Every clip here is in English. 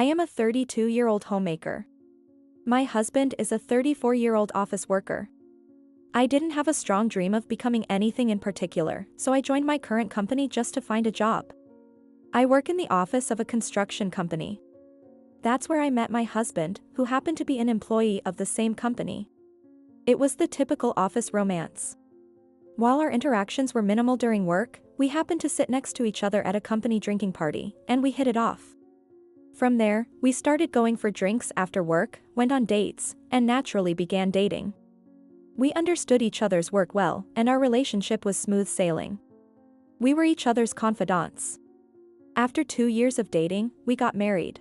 I am a 32-year-old homemaker. My husband is a 34-year-old office worker. I didn't have a strong dream of becoming anything in particular, so I joined my current company just to find a job. I work in the office of a construction company. That's where I met my husband, who happened to be an employee of the same company. It was the typical office romance. While our interactions were minimal during work, we happened to sit next to each other at a company drinking party, and we hit it off. From there, we started going for drinks after work, went on dates, and naturally began dating. We understood each other's work well, and our relationship was smooth sailing. We were each other's confidants. After 2 years of dating, we got married.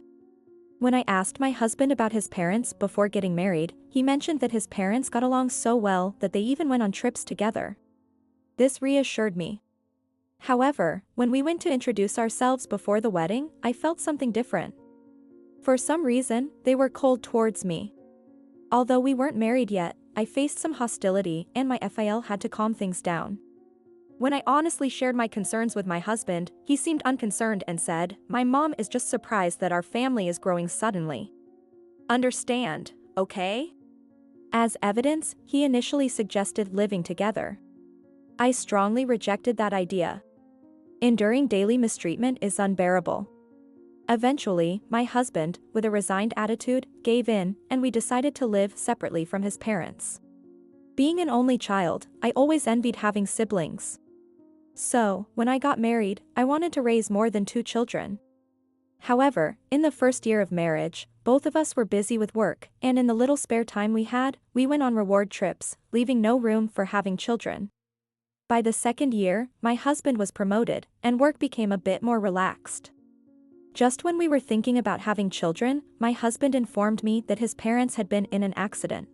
When I asked my husband about his parents before getting married, he mentioned that his parents got along so well that they even went on trips together. This reassured me. However, when we went to introduce ourselves before the wedding, I felt something different. For some reason, they were cold towards me. Although we weren't married yet, I faced some hostility and my FIL had to calm things down. When I honestly shared my concerns with my husband, he seemed unconcerned and said, "My mom is just surprised that our family is growing suddenly. Understand, okay?" As evidence, he initially suggested living together. I strongly rejected that idea. Enduring daily mistreatment is unbearable. Eventually, my husband, with a resigned attitude, gave in, and we decided to live separately from his parents. Being an only child, I always envied having siblings. So, when I got married, I wanted to raise more than 2 children. However, in the first year of marriage, both of us were busy with work, and in the little spare time we had, we went on reward trips, leaving no room for having children. By the second year, my husband was promoted, and work became a bit more relaxed. Just when we were thinking about having children, my husband informed me that his parents had been in an accident.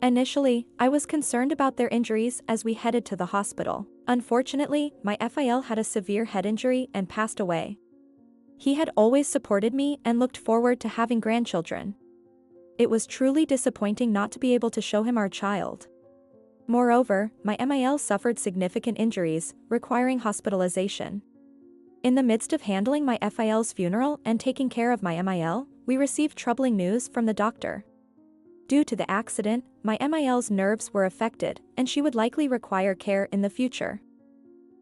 Initially, I was concerned about their injuries as we headed to the hospital. Unfortunately, my FIL had a severe head injury and passed away. He had always supported me and looked forward to having grandchildren. It was truly disappointing not to be able to show him our child. Moreover, my MIL suffered significant injuries, requiring hospitalization. In the midst of handling my FIL's funeral and taking care of my MIL, we received troubling news from the doctor. Due to the accident, my MIL's nerves were affected, and she would likely require care in the future.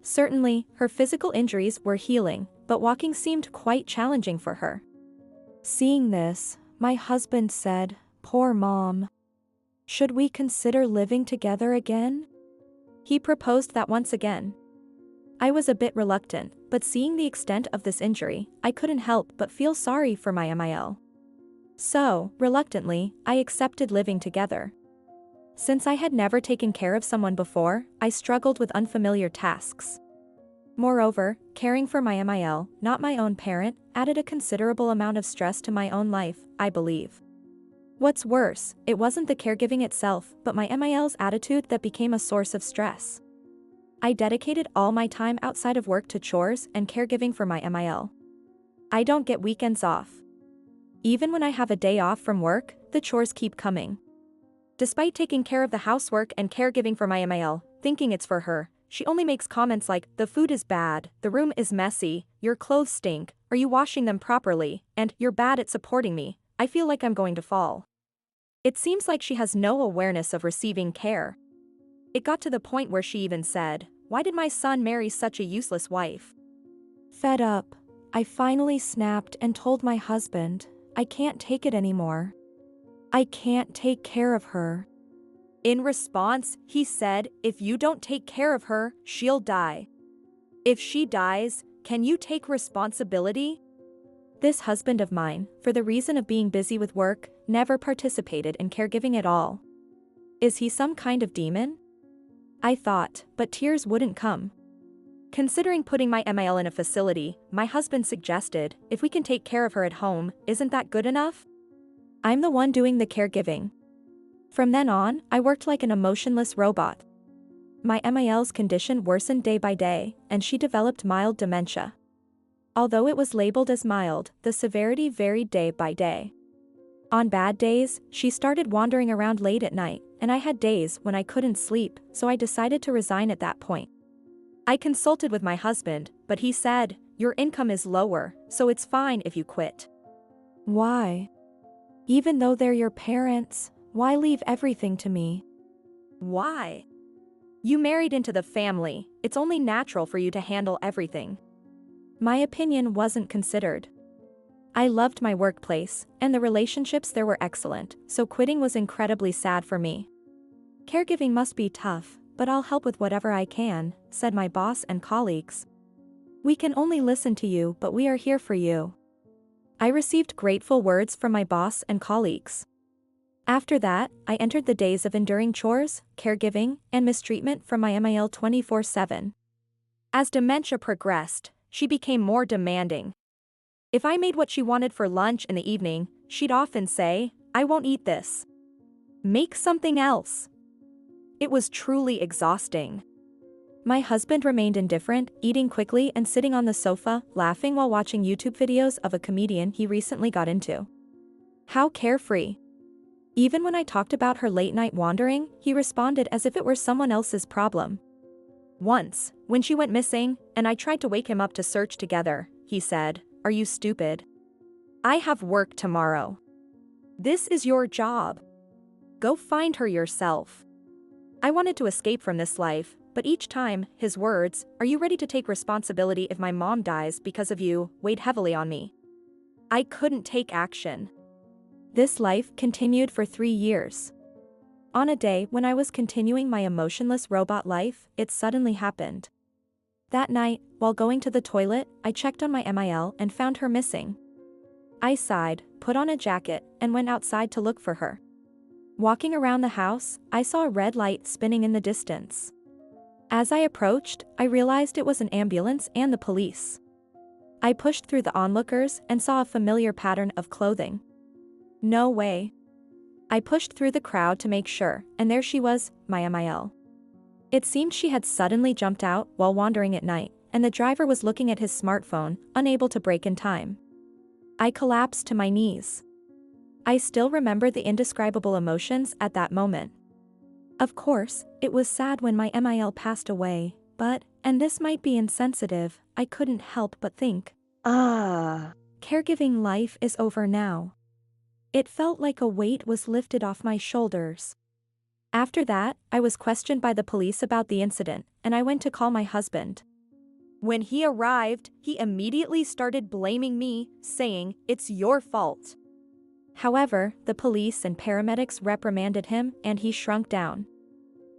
Certainly, her physical injuries were healing, but walking seemed quite challenging for her. Seeing this, my husband said, "Poor mom. Should we consider living together again?" He proposed that once again. I was a bit reluctant, but seeing the extent of this injury, I couldn't help but feel sorry for my MIL. So, reluctantly, I accepted living together. Since I had never taken care of someone before, I struggled with unfamiliar tasks. Moreover, caring for my MIL, not my own parent, added a considerable amount of stress to my own life, I believe. What's worse, it wasn't the caregiving itself, but my MIL's attitude that became a source of stress. I dedicated all my time outside of work to chores and caregiving for my MIL. I don't get weekends off. Even when I have a day off from work, the chores keep coming. Despite taking care of the housework and caregiving for my MIL, thinking it's for her, she only makes comments like, "The food is bad, the room is messy, your clothes stink, are you washing them properly, and you're bad at supporting me, I feel like I'm going to fall." It seems like she has no awareness of receiving care. It got to the point where she even said, "Why did my son marry such a useless wife?" Fed up, I finally snapped and told my husband, "I can't take it anymore. I can't take care of her." In response, he said, "If you don't take care of her, she'll die. If she dies, can you take responsibility?" This husband of mine, for the reason of being busy with work, never participated in caregiving at all. Is he some kind of demon? I thought, but tears wouldn't come. Considering putting my MIL in a facility, my husband suggested, "If we can take care of her at home, isn't that good enough? I'm the one doing the caregiving." From then on, I worked like an emotionless robot. My MIL's condition worsened day by day, and she developed mild dementia. Although it was labeled as mild, the severity varied day by day. On bad days, she started wandering around late at night, and I had days when I couldn't sleep, so I decided to resign at that point. I consulted with my husband, but he said, "Your income is lower, so it's fine if you quit." Why? Even though they're your parents, why leave everything to me? Why? You married into the family, it's only natural for you to handle everything. My opinion wasn't considered. I loved my workplace, and the relationships there were excellent, so quitting was incredibly sad for me. Caregiving must be tough, but I'll help with whatever I can, said my boss and colleagues. We can only listen to you, but we are here for you. I received grateful words from my boss and colleagues. After that, I entered the days of enduring chores, caregiving, and mistreatment from my MIL 24/7. As dementia progressed, she became more demanding. If I made what she wanted for lunch in the evening, she'd often say, "I won't eat this. Make something else." It was truly exhausting. My husband remained indifferent, eating quickly and sitting on the sofa, laughing while watching YouTube videos of a comedian he recently got into. How carefree. Even when I talked about her late-night wandering, he responded as if it were someone else's problem. Once, when she went missing, and I tried to wake him up to search together, he said, "Are you stupid? I have work tomorrow. This is your job. Go find her yourself." I wanted to escape from this life, but each time, his words, "Are you ready to take responsibility if my mom dies because of you?" weighed heavily on me. I couldn't take action. This life continued for 3 years. On a day when I was continuing my emotionless robot life, it suddenly happened. That night, while going to the toilet, I checked on my MIL and found her missing. I sighed, put on a jacket, and went outside to look for her. Walking around the house, I saw a red light spinning in the distance. As I approached, I realized it was an ambulance and the police. I pushed through the onlookers and saw a familiar pattern of clothing. No way. I pushed through the crowd to make sure, and there she was, my MIL. It seemed she had suddenly jumped out while wandering at night, and the driver was looking at his smartphone, unable to brake in time. I collapsed to my knees. I still remember the indescribable emotions at that moment. Of course, it was sad when my MIL passed away, but, and this might be insensitive, I couldn't help but think, caregiving life is over now. It felt like a weight was lifted off my shoulders. After that, I was questioned by the police about the incident, and I went to call my husband. When he arrived, he immediately started blaming me, saying, "It's your fault." However, the police and paramedics reprimanded him and he shrunk down.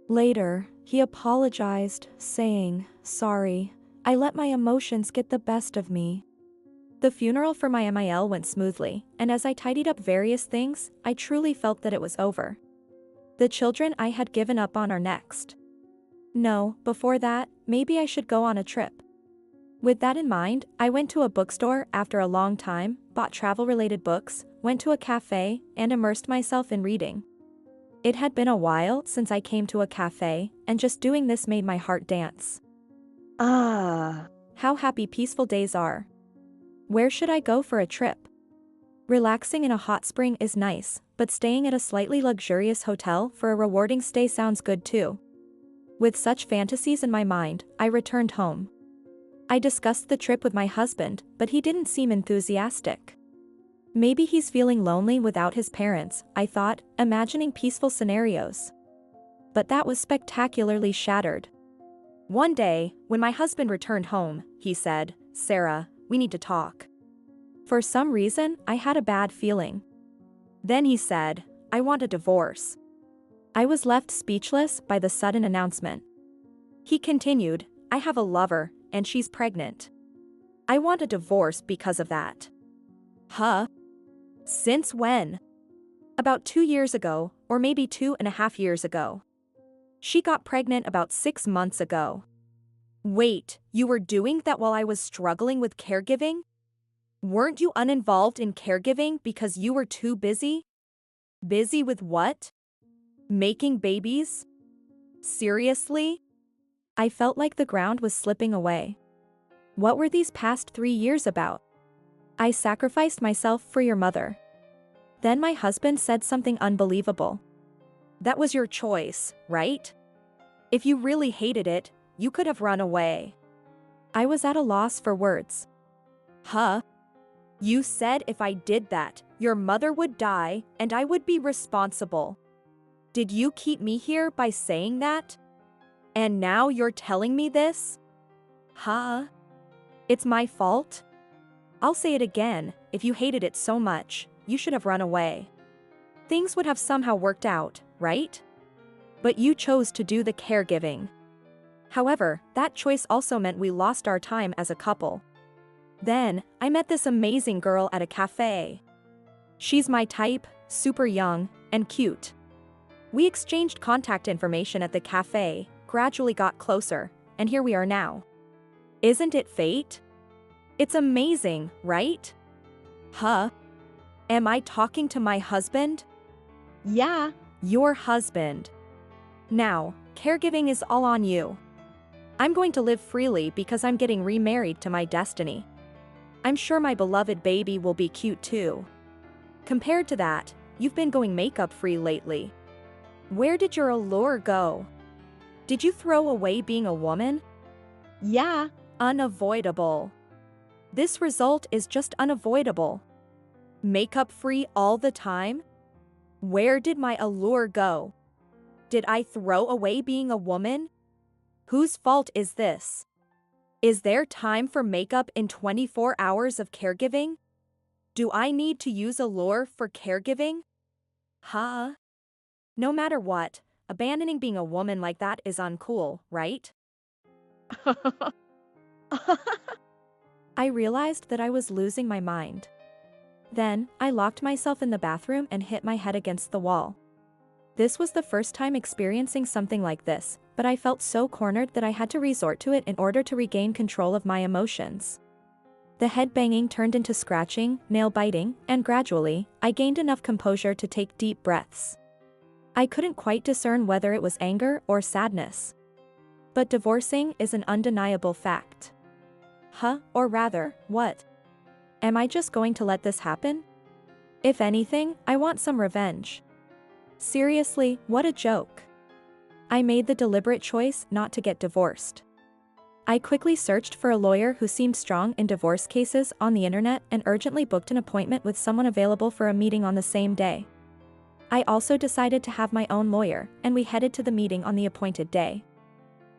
Later, he apologized, saying, "Sorry, I let my emotions get the best of me." The funeral for my MIL went smoothly, and as I tidied up various things, I truly felt that it was over. The children I had given up on are next. No, before that, maybe I should go on a trip. With that in mind, I went to a bookstore after a long time, bought travel-related books, went to a cafe, and immersed myself in reading. It had been a while since I came to a cafe, and just doing this made my heart dance. How happy peaceful days are. Where should I go for a trip? Relaxing in a hot spring is nice, but staying at a slightly luxurious hotel for a rewarding stay sounds good too. With such fantasies in my mind, I returned home. I discussed the trip with my husband, but he didn't seem enthusiastic. Maybe he's feeling lonely without his parents, I thought, imagining peaceful scenarios. But that was spectacularly shattered. One day, when my husband returned home, he said, "Sarah, we need to talk." For some reason, I had a bad feeling. Then he said, "I want a divorce." I was left speechless by the sudden announcement. He continued, "I have a lover, and she's pregnant. I want a divorce because of that." Huh? Since when? About 2 years ago, or maybe 2.5 years ago. She got pregnant about 6 months ago. Wait, you were doing that while I was struggling with caregiving? Weren't you uninvolved in caregiving because you were too busy? Busy with what? Making babies? Seriously? I felt like the ground was slipping away. What were these past 3 years about? I sacrificed myself for your mother. Then my husband said something unbelievable. That was your choice, right? If you really hated it, you could have run away. I was at a loss for words. Huh? You said if I did that, your mother would die and I would be responsible. Did you keep me here by saying that? And now you're telling me this? Huh? It's my fault? I'll say it again, if you hated it so much, you should have run away. Things would have somehow worked out, right? But you chose to do the caregiving. However, that choice also meant we lost our time as a couple. Then, I met this amazing girl at a cafe. She's my type, super young, and cute. We exchanged contact information at the cafe, gradually got closer, and here we are now. Isn't it fate? It's amazing, right? Huh? Am I talking to my husband? Yeah, your husband. Now, caregiving is all on you. I'm going to live freely because I'm getting remarried to my destiny. I'm sure my beloved baby will be cute too. Compared to that, you've been going makeup-free lately. Where did your allure go? Did you throw away being a woman? Yeah, unavoidable. This result is just unavoidable. Makeup-free all the time? Where did my allure go? Did I throw away being a woman? Whose fault is this? Is there time for makeup in 24 hours of caregiving? Do I need to use allure for caregiving? Huh? No matter what, abandoning being a woman like that is uncool, right? I realized that I was losing my mind. Then, I locked myself in the bathroom and hit my head against the wall. This was the first time experiencing something like this, but I felt so cornered that I had to resort to it in order to regain control of my emotions. The head banging turned into scratching, nail biting, and gradually, I gained enough composure to take deep breaths. I couldn't quite discern whether it was anger or sadness. But divorcing is an undeniable fact. Huh, or rather, what? Am I just going to let this happen? If anything, I want some revenge. Seriously, what a joke. I made the deliberate choice not to get divorced. I quickly searched for a lawyer who seemed strong in divorce cases on the internet and urgently booked an appointment with someone available for a meeting on the same day. I also decided to have my own lawyer, and we headed to the meeting on the appointed day.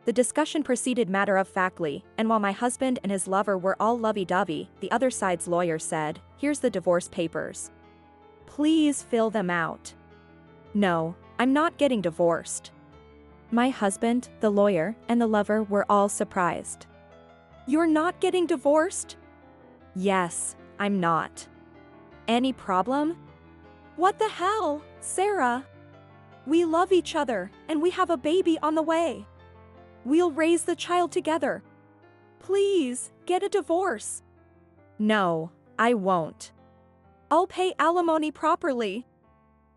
The discussion proceeded matter-of-factly, and while my husband and his lover were all lovey-dovey, the other side's lawyer said, "Here's the divorce papers. Please fill them out." No, I'm not getting divorced. My husband, the lawyer, and the lover were all surprised. You're not getting divorced? Yes, I'm not. Any problem? What the hell, Sarah? We love each other, and we have a baby on the way. We'll raise the child together. Please, get a divorce. No, I won't. I'll pay alimony properly.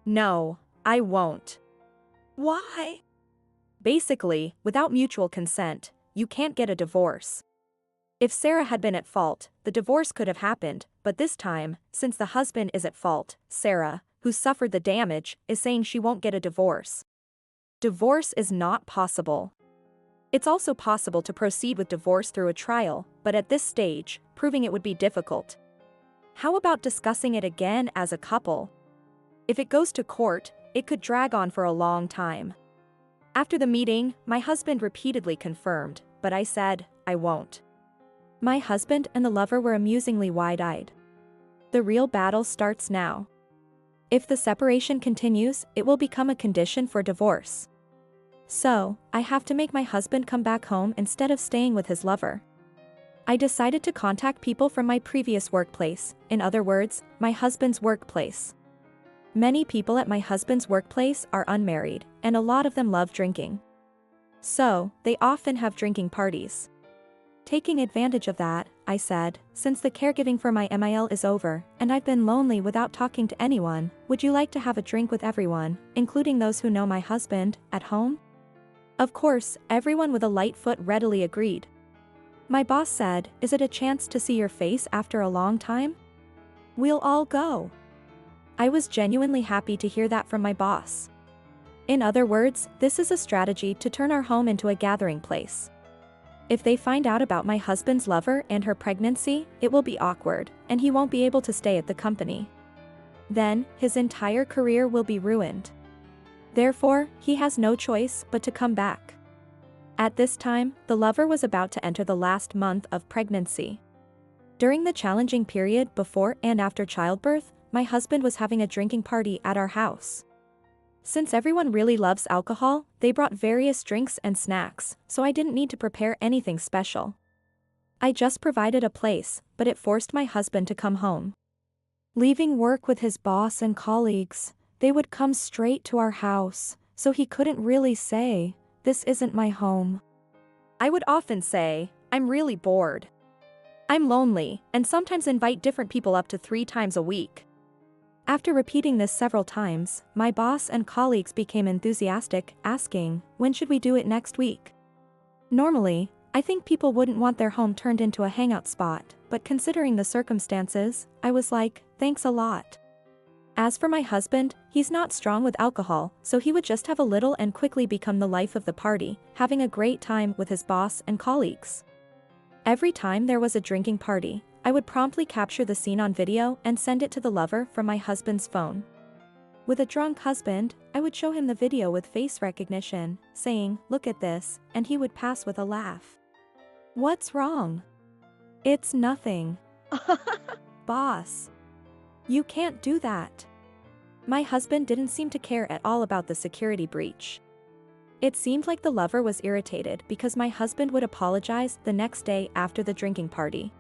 No, I won't. Why? Basically, without mutual consent, you can't get a divorce. If Sarah had been at fault, the divorce could have happened, but this time, since the husband is at fault, Sarah, who suffered the damage, is saying she won't get a divorce. Divorce is not possible. It's also possible to proceed with divorce through a trial, but at this stage, proving it would be difficult. How about discussing it again as a couple? If it goes to court, it could drag on for a long time. After the meeting, my husband repeatedly confirmed, but I said, I won't. My husband and the lover were amusingly wide-eyed. The real battle starts now. If the separation continues, it will become a condition for divorce. So, I have to make my husband come back home instead of staying with his lover. I decided to contact people from my previous workplace, in other words, my husband's workplace. Many people at my husband's workplace are unmarried, and a lot of them love drinking. So, they often have drinking parties. Taking advantage of that, I said, since the caregiving for my MIL is over, and I've been lonely without talking to anyone, would you like to have a drink with everyone, including those who know my husband, at home? Of course, everyone with a light foot readily agreed. My boss said, is it a chance to see your face after a long time? We'll all go. I was genuinely happy to hear that from my boss. In other words, this is a strategy to turn our home into a gathering place. If they find out about my husband's lover and her pregnancy, it will be awkward, and he won't be able to stay at the company. Then, his entire career will be ruined. Therefore, he has no choice but to come back. At this time, the lover was about to enter the last month of pregnancy. During the challenging period before and after childbirth, my husband was having a drinking party at our house. Since everyone really loves alcohol, they brought various drinks and snacks, so I didn't need to prepare anything special. I just provided a place, but it forced my husband to come home. Leaving work with his boss and colleagues, they would come straight to our house, so he couldn't really say, "This isn't my home." I would often say, "I'm really bored. I'm lonely," and sometimes invite different people up to 3 times a week. After repeating this several times, my boss and colleagues became enthusiastic, asking, "When should we do it next week?" Normally, I think people wouldn't want their home turned into a hangout spot, but considering the circumstances, I was like, "Thanks a lot." As for my husband, he's not strong with alcohol, so he would just have a little and quickly become the life of the party, having a great time with his boss and colleagues. Every time there was a drinking party, I would promptly capture the scene on video and send it to the lover from my husband's phone. With a drunk husband, I would show him the video with face recognition, saying, "Look at this," and he would pass with a laugh. "What's wrong?" "It's nothing." "Boss, you can't do that." My husband didn't seem to care at all about the security breach. It seemed like the lover was irritated because my husband would apologize the next day after the drinking party.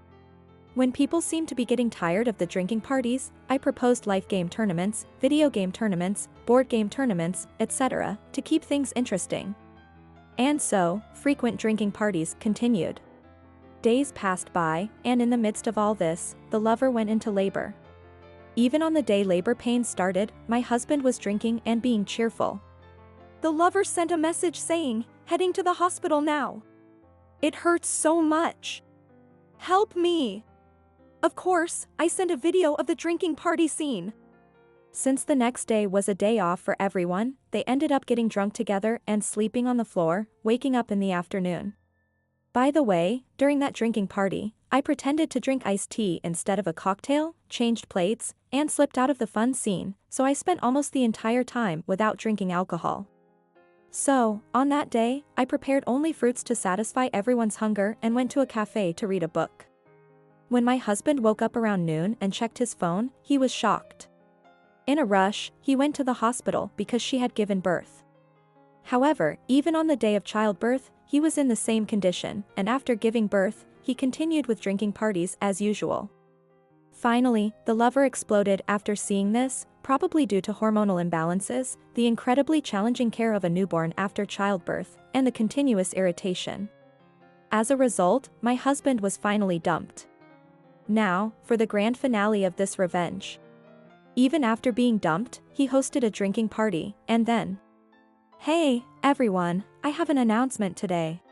When people seemed to be getting tired of the drinking parties, I proposed life game tournaments, video game tournaments, board game tournaments, etc., to keep things interesting. And so, frequent drinking parties continued. Days passed by, and in the midst of all this, the lover went into labor. Even on the day labor pains started, my husband was drinking and being cheerful. The lover sent a message saying, "Heading to the hospital now. It hurts so much. Help me." Of course, I sent a video of the drinking party scene. Since the next day was a day off for everyone, they ended up getting drunk together and sleeping on the floor, waking up in the afternoon. By the way, during that drinking party, I pretended to drink iced tea instead of a cocktail, changed plates, and slipped out of the fun scene, so I spent almost the entire time without drinking alcohol. So, on that day, I prepared only fruits to satisfy everyone's hunger and went to a cafe to read a book. When my husband woke up around noon and checked his phone, he was shocked. In a rush, he went to the hospital because she had given birth. However, even on the day of childbirth, he was in the same condition, and after giving birth, he continued with drinking parties as usual. Finally, the lover exploded after seeing this, probably due to hormonal imbalances, the incredibly challenging care of a newborn after childbirth, and the continuous irritation. As a result, my husband was finally dumped. Now, for the grand finale of this revenge. Even after being dumped, he hosted a drinking party, and then, "Hey, everyone, I have an announcement today."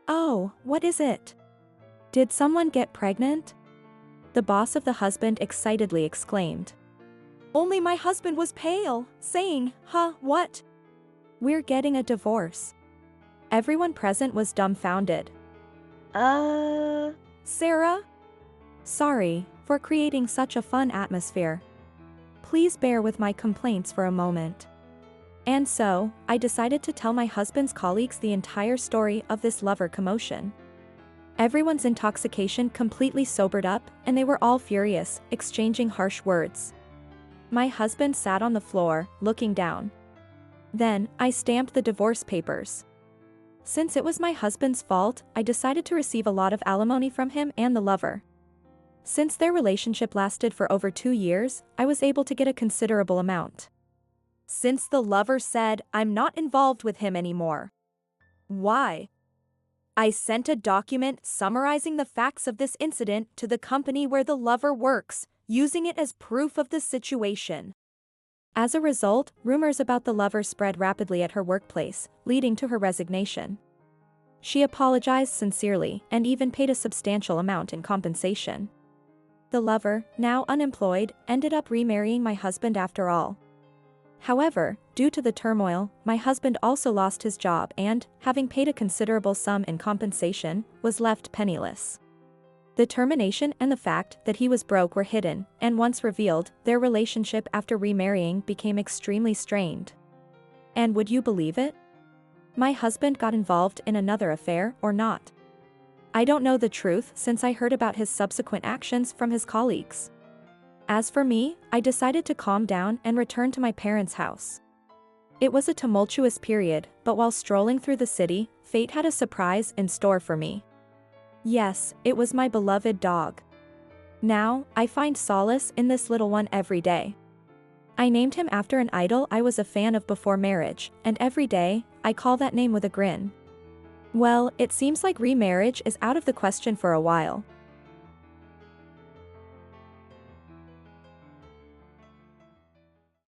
"Oh, what is it? Did someone get pregnant?" The boss of the husband excitedly exclaimed. "Only my husband was pale, saying, 'Huh, what?' We're getting a divorce." Everyone present was dumbfounded. Sarah? Sorry for creating such a fun atmosphere. Please bear with my complaints for a moment." And so, I decided to tell my husband's colleagues the entire story of this lover commotion. Everyone's intoxication completely sobered up, and they were all furious, exchanging harsh words. My husband sat on the floor, looking down. Then, I stamped the divorce papers. Since it was my husband's fault, I decided to receive a lot of alimony from him and the lover. Since their relationship lasted for over 2 years, I was able to get a considerable amount. Since the lover said, "I'm not involved with him anymore." Why? I sent a document summarizing the facts of this incident to the company where the lover works, using it as proof of the situation. As a result, rumors about the lover spread rapidly at her workplace, leading to her resignation. She apologized sincerely and even paid a substantial amount in compensation. The lover, now unemployed, ended up remarrying my husband after all. However, due to the turmoil, my husband also lost his job and, having paid a considerable sum in compensation, was left penniless. The termination and the fact that he was broke were hidden, and once revealed, their relationship after remarrying became extremely strained. And would you believe it? My husband got involved in another affair or not. I don't know the truth since I heard about his subsequent actions from his colleagues. As for me, I decided to calm down and return to my parents' house. It was a tumultuous period, but while strolling through the city, fate had a surprise in store for me. Yes, it was my beloved dog. Now, I find solace in this little one every day. I named him after an idol I was a fan of before marriage, and every day, I call that name with a grin. Well, it seems like remarriage is out of the question for a while.